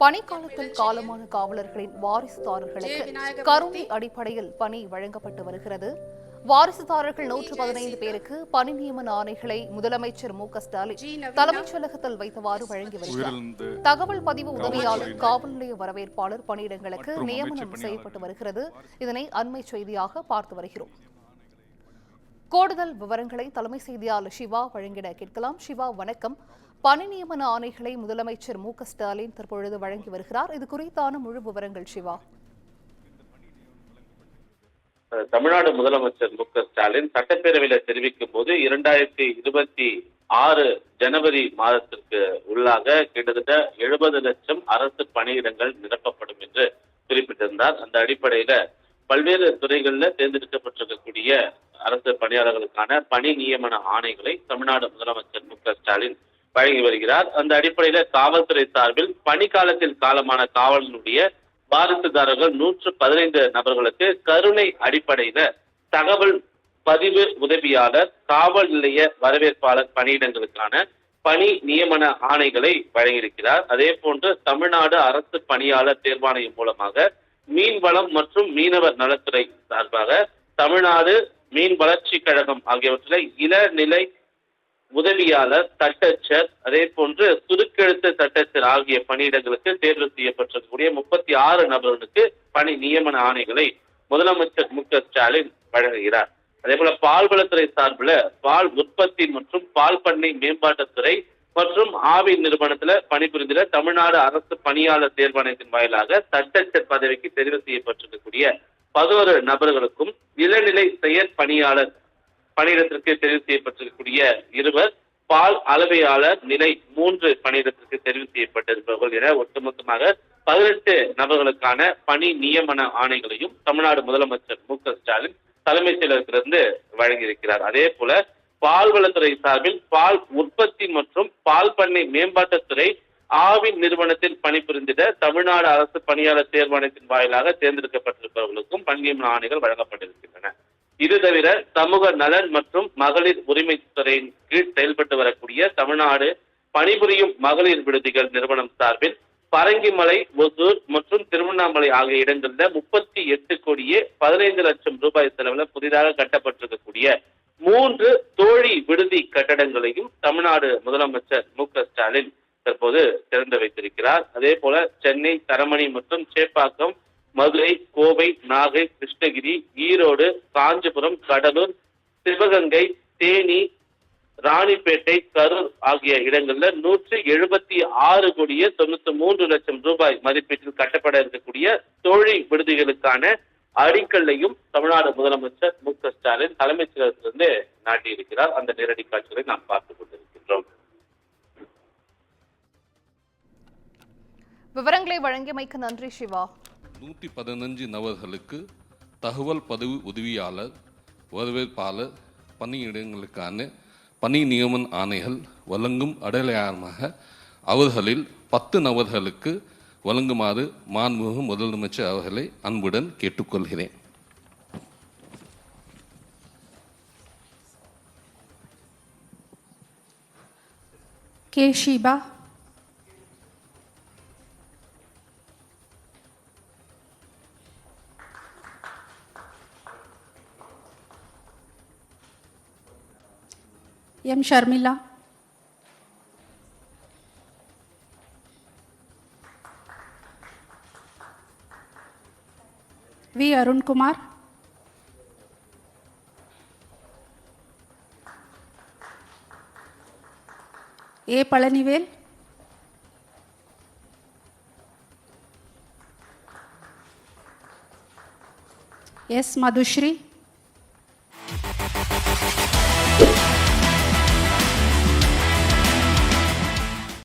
பணிக்காலத்தில் காலமான காவலர்களின் வாரிசுதாரர்களுக்கு கருணை அடிப்படையில் பணி வழங்கப்பட்டு வருகிறது. வாரிசுதாரர்கள் 115 பேருக்கு பணி நியமன ஆணைகளை முதலமைச்சர் மு.க.ஸ்டாலின் தலைமைச் செயலகத்தில் வைத்தவாறு வழங்கி வருகிறார். தகவல் பதிவு உதவியாளர், காவல் நிலைய வரவேற்பாளர் பணியிடங்களுக்கு நியமனம் செய்யப்பட்டு வருகிறது. இதனை அண்மை செய்தியாக பார்த்து வருகிறோம். கூடுதல் விவரங்களை தலைமை செய்தியாளர் சிவா வழங்கிட கேட்கலாம். சிவா, வணக்கம். பணி நியமன ஆணைகளை முதலமைச்சர் மு.க.ஸ்டாலின் தற்பொழுது வழங்கி வருகிறார். இது குறித்தான முழு விவரங்கள் சிவா. தமிழ்நாடு முதலமைச்சர் மு.க.ஸ்டாலின் சட்டப்பேரவையில் தெரிவிக்கும் போது 2026 ஜனவரி மாதத்திற்கு உள்ளாக கிட்டத்தட்ட 70 லட்சம் அரசு பணியிடங்கள் நிரப்பப்படும் என்று குறிப்பிட்டிருந்தார். அந்த அடிப்படையில பல்வேறு துறைகளில் தேர்ந்தெடுக்கப்பட்டிருக்கக்கூடிய அரசு பணியாளர்களுக்கான பணி நியமன ஆணைகளை தமிழ்நாடு முதலமைச்சர் மு.க.ஸ்டாலின் வழங்கி வருகிறார். அந்த அடிப்படையில காவல்துறை சார்பில் பணிக்காலத்தில் காலமான காவலனுடைய வாரிசுதாரர்கள் 115 நபர்களுக்கு கருணை அடிப்படையில தகவல் பதிவு உதவியாளர், காவல் நிலைய வரவேற்பாளர் பணியிடங்களுக்கான பணி நியமன ஆணைகளை வழங்கியிருக்கிறார். அதே போன்று தமிழ்நாடு அரசு பணியாளர் தேர்வாணையம் மூலமாக மீன்வளம் மற்றும் மீனவர் நலத்துறை சார்பாக தமிழ்நாடு மீன் வளர்ச்சி கழகம் ஆகியவற்றில் இளநிலை உதவியாளர், தட்டச்சர், அதே போன்று சுருக்கெழுத்து தட்டச்சர் ஆகிய பணியிடங்களுக்கு தேர்வு செய்யப்பட்டிருக்கக்கூடிய 36 நபர்களுக்கு பணி நியமன ஆணைகளை முதலமைச்சர் மு.க.ஸ்டாலின் வழங்குகிறார். அதே போல பால்வளத்துறை சார்பில் பால் உற்பத்தி மற்றும் பால் பண்ணை மேம்பாட்டுத்துறை மற்றும் ஆவி நிறுவனத்துல பணிபுரிந்துள்ள தமிழ்நாடு அரசு பணியாளர் தேர்வாணையத்தின் வாயிலாக தட்டச்சர் பதவிக்கு தெரிவு செய்யப்பட்டிருக்கக்கூடிய 11 நபர்களுக்கும் இளநிலை செயற் பணியாளர் பணியிடத்திற்கு தெரிவு செய்யப்பட்டிருக்கக்கூடிய 2, பால் அளவையாளர் நிலை 3 பணியிடத்திற்கு தெரிவு செய்யப்பட்டிருப்பவர்கள் என ஒட்டுமொத்தமாக 18 நபர்களுக்கான பணி நியமன ஆணைகளையும் தமிழ்நாடு முதலமைச்சர் மு.க.ஸ்டாலின் தலைமைச் செயலகத்திலிருந்து வழங்கியிருக்கிறார். அதே போல பால்வளத்துறை சார்பில் பால் உற்பத்தி மற்றும் பால் பண்ணை மேம்பாட்டுத்துறை ஆவின் நிறுவனத்தில் பணிபுரிந்திட தமிழ்நாடு அரசு பணியாளர் தேர்வாணையத்தின் வாயிலாக தேர்ந்தெடுக்கப்பட்டிருப்பவர்களுக்கும் பணி நியமன ஆணைகள் வழங்கப்பட்டிருக்கின்றன. இது தவிர சமூக நலன் மற்றும் மகளிர் உரிமை துறையின் கீழ் செயல்பட்டு வரக்கூடிய தமிழ்நாடு பணிபுரியும் மகளிர் விடுதிகள் நிறுவனம் சார்பில் பரங்கிமலை, ஒசூர் மற்றும் திருவண்ணாமலை ஆகிய இடங்களில் 38 கோடியே 15 லட்சம் ரூபாய் செலவில் புதிதாக கட்டப்பட்டிருக்கக்கூடிய 3 தோழி விடுதி கட்டடங்களையும் தமிழ்நாடு முதலமைச்சர் மு.க.ஸ்டாலின் தற்போது திறந்து வைத்திருக்கிறார். அதே போல சென்னை, தரமணி மற்றும் சேப்பாக்கம், மதுரை, கோவை, நாகை, கிருஷ்ணகிரி, ஈரோடு, காஞ்சிபுரம், கடலூர், சிவகங்கை, தேனி, ராணிப்பேட்டை, கரூர் ஆகிய இடங்கள்ல 176 கோடியே 93 லட்சம் ரூபாய் மதிப்பீட்டில் கட்டப்பட இருக்கக்கூடிய தோழி விடுதிகளுக்கான அடிக்கல்லையும் தமிழ்நாடு முதலமைச்சர் மு.க.ஸ்டாலின் தலைமைச் செயலகத்திலிருந்து நாட்டியிருக்கிறார். அந்த நேரடி காட்சிகளை நாம் பார்த்துக் கொண்டிருக்கின்றோம். விவரங்களை வழங்கியமைக்கு நன்றி சிவா. 115 நபர்களுக்கு தகவல் பதிவு உதவியாளர், வரவேற்பாளர் பணியிடங்களுக்கான பணி நியமன ஆணைகள் வழங்கும் அடையாளமாக அவர்களில் 10 நபர்களுக்கு வழங்குமாறு மாண்புமிகு முதலமைச்சர் அவர்களை அன்புடன் கேட்டுக்கொள்கிறேன். K. Sheeba, M. Sharmila, V. Arunkumar, A. Palanivel, S. Madhushree,